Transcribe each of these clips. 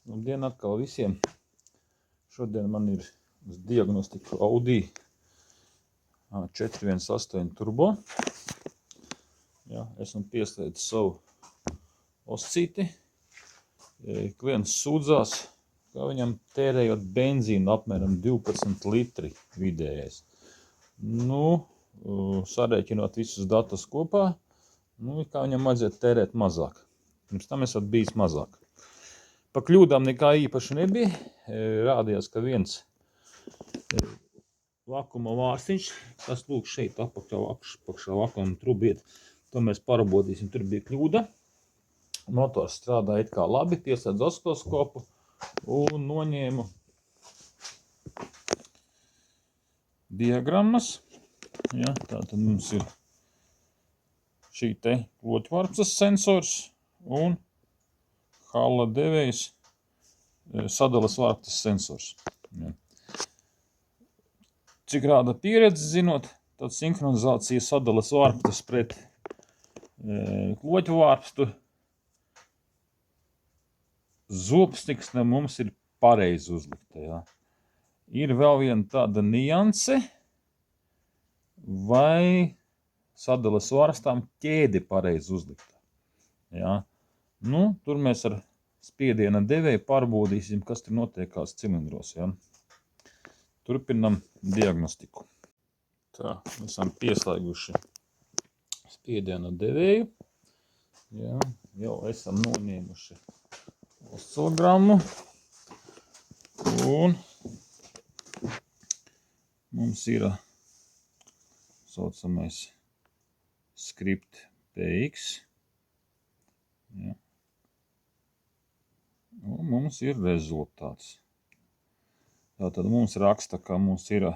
Labdien atkal visiem. Šodien man ir uz diagnostiku Audi A418 turbo. Ja, esmu pieslēdzis savu oscīti. Klients sūdzās, ka viņam tērējot benzīnu apmēram 12 litri vidējais. Sarēķinot visus datus kopā, kā viņam vajadzētu tērēt mazāk. Pirms tam esat bijis mazāk. Pa kļūdām nekā īpaši nebija. Rādījās, ka viens vakuma vārstiņš, kas lūk šeit apakšā vakuma trubiet, to mēs parabodīsim, tur bija kļūda. Motors strādā it kā labi, pieslēdz oskloskopu un noņēmu diagrammas. Ja, tātad mums ir šī te loķvarpstas sensors un hala devējs sadalas vārpstas sensors. Ja. Cik rāda pieredze, zinot, tad sinhronizācija sadalas vārpstas pret loķu vārpstu zobstiksne mums ir pareizi uzlikta. Ja. Ir vēl viena tāda nianse, vai sadalas vārstām ķēdi pareizi uzlikta. Ja. Tur mēs ar spiediena devēju pārbaudīsim, kas tur notiekās cilindros. Ja. Turpinam diagnostiku. Tā, esam pieslēguši spiediena devēju. Ja, jau esam noņēmuši oscilogrammu. Un mums ir saucamais script PX. Ja. Un mums ir rezultāts. Tātad mums raksta, ka mums ir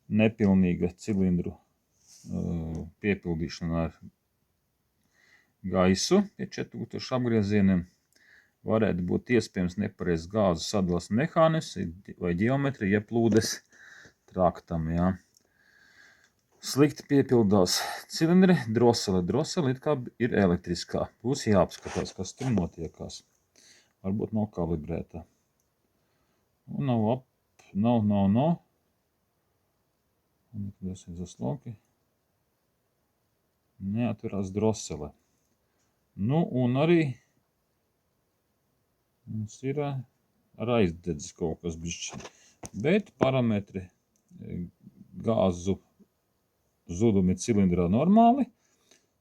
nepilnīga cilindru piepildīšana ar gaisu pie 4000 apgriezieniem. Varētu būt iespējams nepareizs gāzu sadalas mehānisms vai ģeometrija ieplūdes traktam. Ja. Slikti piepildās cilindri, drosele it kā ir elektriskā. Būs jāapskatās, kas tur notiekās. Varbūt nav kalibrēta. Un nav. Neatverās drosele. Un arī mums ir ar aizdedzis kaut kas bišķi. Bet parametri gāzu zudumi cilindrā normāli.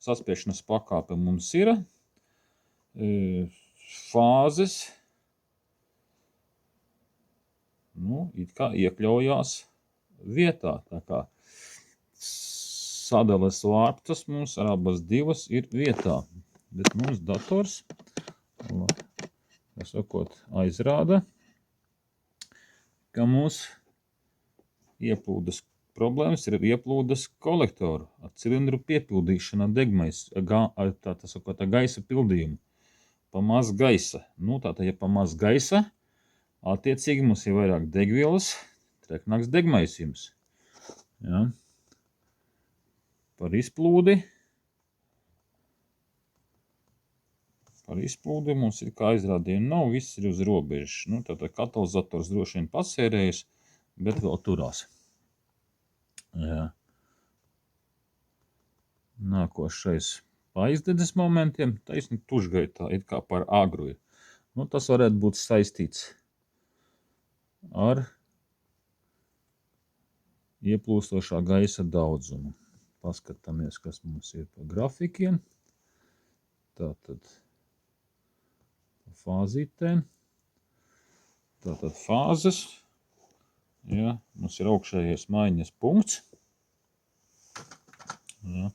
Saspiešanas pakāpe mums ir. Fāzes it kā iekļaujās vietā. Tā kā sadalas vārpstas mums ar abas divas ir vietā. Bet mums dators aizrāda, ka mums ieplūdes problēmas ir ieplūdes kolektoru ar cilindru piepildīšanu ar gaisa pildījumu. Pa maz gaisa. Tātad, ja pa maz gaisa, attiecīgi mums ir vairāk degvielas, treknāks degmaisījums. Ja. Par izplūdi mums ir kā aizrādījumi nav, viss ir uz robežas. Tātad katalizators droši vien pasērējas, bet vēl turās. Ja. Nākošais pa aizdedzes momentiem, taisni tušgaitā, it kā par agru ir. Tas varētu būt saistīts ar ieplūstošā gaisa daudzumu. Paskatāmies, kas mums ir pa grafikiem. Tātad fāzītēm. Tātad fāzes. Ja, mums ir augšējais maiņas punkts. Ja.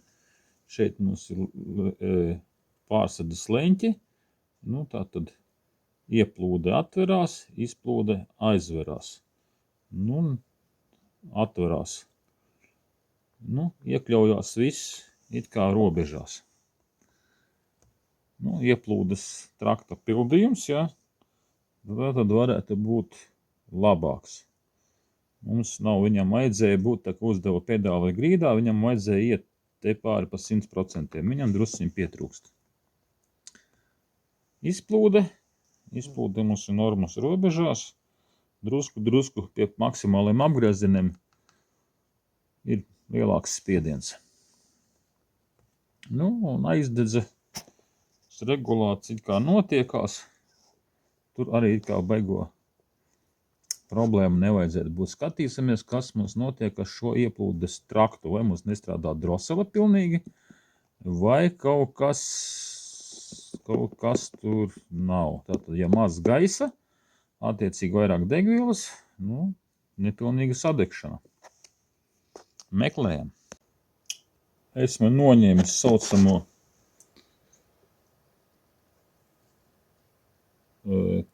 Šeit mums ir pārsades leņķi. Tātad ieplūde atverās, izplūde aizverās. Atverās. Iekļaujās viss it kā robežās. Ieplūdes trakta pildījums, ja, tad varētu būt labāks. Mums viņam vajadzēja būt, tā kā uzdeva pedāli grīdā, viņam vajadzēja iet te pāri pa 100%. Viņam drusciņ pietrūkst. Izplūde izplūde mums ir normas robežās. Drusku pie maksimāliem apgriezieniem ir lielāks spiediens. Nu, un aizdedze regulācija kā notiekās. Tur arī kā baigo problēmu nevajadzētu būt. Skatīsimies, kas mums notiek ar šo ieplūdes traktu. Vai mums nestrādā drosela pilnīgi, vai kaut kas tur nav. Tātad, ja maz gaisa, attiecīgi vairāk degvielas, nu, nepilnīga sadegšana. Meklējam. Esmu noņēmis saucamo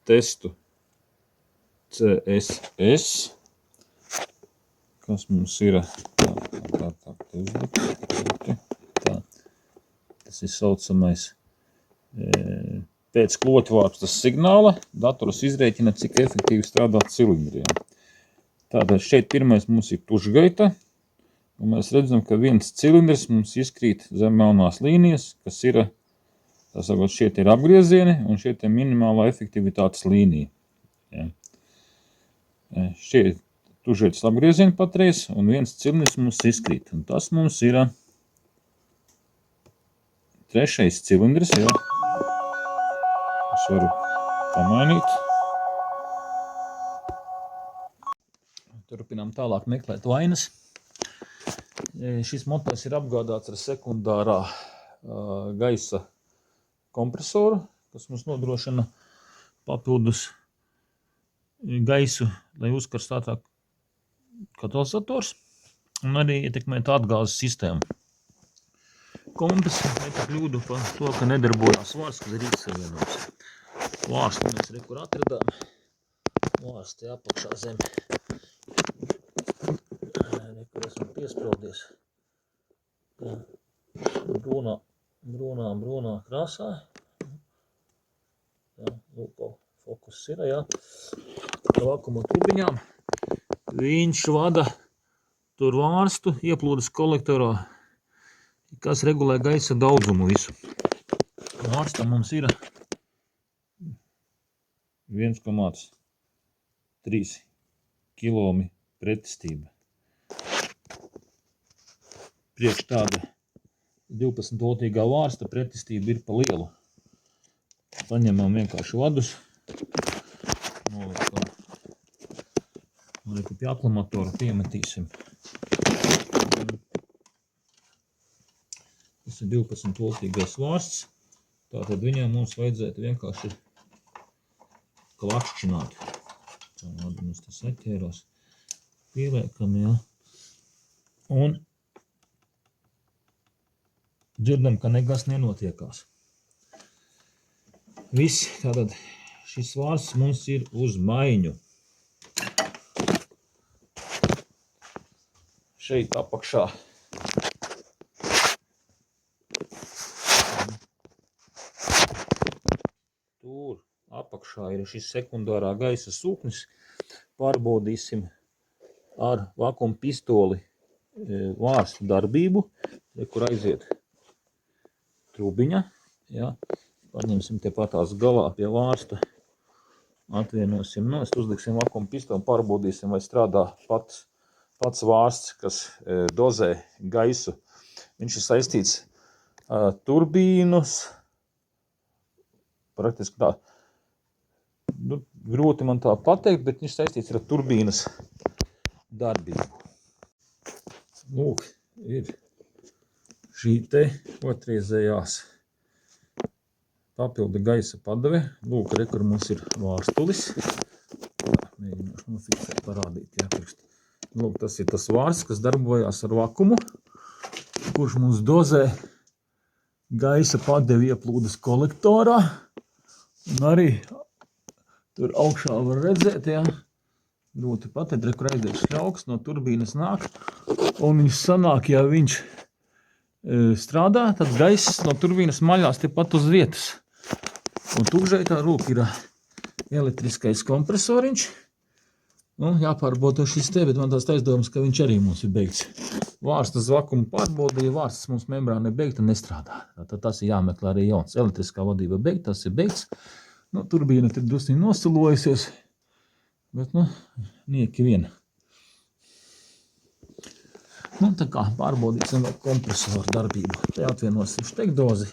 testu CSS, kas mums ir tā. Tas ir saucamais pēc klotvārpstas signāla dators izrēķina, cik efektīvi strādā cilindriem. Tātad šeit pirmais mums ir tušgaita, un mēs redzam, ka viens cilindrs mums izkrīt zem melnās līnijas, kas ir, tā sakot, šeit ir apgriezieni, un šeit ir minimālā efektivitātes līnija. Ja. Šeit tušgaitas apgriezieni patreiz, un viens cilindrs mums izkrīt. Un tas mums ir trešais cilindrs, ja. Es varu pamainīt. Turpinām tālāk meklēt vainas. Šis motors ir apgādāts ar sekundārā gaisa kompresoru, kas mums nodrošina papildus gaisu, lai uzkarst ātrāk katalizators, un arī ietekmēt atgāzes sistēmu. Kompis neta kļūdu par to, ka nedarbojās vārsts, kad ir izsavienots. Vārstu mēs rekur atradām. Vārsti apakšā zem. Rekur esmu piespraudies. Brūnā krāsā. Jā, lūk, fokus ir, jā. Ar vakuma trubiņām. Viņš vada tur vārstu ieplūdes kolektorā, kas regulē gaisa daudzumu visu. Vārsta mums ir 1,3 kilomi pretestība. Priekš tāda 12-voltīgā vārsta pretestība ir pa lielu. Paņemam vienkārši vadus. Nolikam. Pie akumulatora piemetīsim. Tas ir 12-voltīgais vārsts. Tātad viņam mums vajadzētu vienkārši klakšķināt. Tādi mums tas atķērās. Pieliekam, jā. Un dzirdam, ka nekas nenotiekās. Viss, tātad šis vārsts mums ir uz maiņu. Šeit apakšā tur apakšā ir šis sekundārā gaisa sūknis. Pārbaudīsim ar vakuma pistoli vārstu darbību, kur aiziet trubiņa. Ja. Paņemsim te patās galā pie vārsta, atvienosim nost, uzliksim vakuma pistoli, pārbaudīsim, vai strādā pats vārsts, kas dozē gaisu. Viņš ir saistīts turbīnus, praktiski tā, grūti man tā pateikt, bet viņš saistīts ar turbīnas darbību. Lūk, ir šī te otrreizējās papildu gaisa padeve. Lūk, re, kur mums ir vārstulis. Mēģināšu nofiksēt, parādīt, jā, pirkst. Lūk, tas ir tas vārsts, kas darbojās ar vakumu, kurš mums dozē gaisa padevi ieplūdes kolektorā. Un arī tur augšā var redzēt, jā, ļoti patēt, re, kur aiziet šļauks, no turbīnas nāk. Un viņš sanāk, ja viņš strādā, tad gaiss no turbīnas maļās tepat uz vietas. Un tukšaitā, lūk, ir elektriskais kompresoriņš. Nu, jāpārbauda šis te, bet man tās taisdomas, ka viņš arī mums ir beigts. Vārstas vakumu pārbaudīja, vārstas mums membrāna ir beigta, nestrādā. Tad tas ir jāmeklē arī jauns. Elektriskā vadība beigta, tas ir beigts. Nu, turbīna tur drusku nosalojusies, bet, nu, nieki vien. Nu, tā kā pārbaudīsim vēl kompresoru darbību. Te atvienosim štekdozi,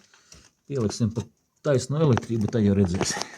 pieliksim pa taisnu elektrību, tad jau redzēsim.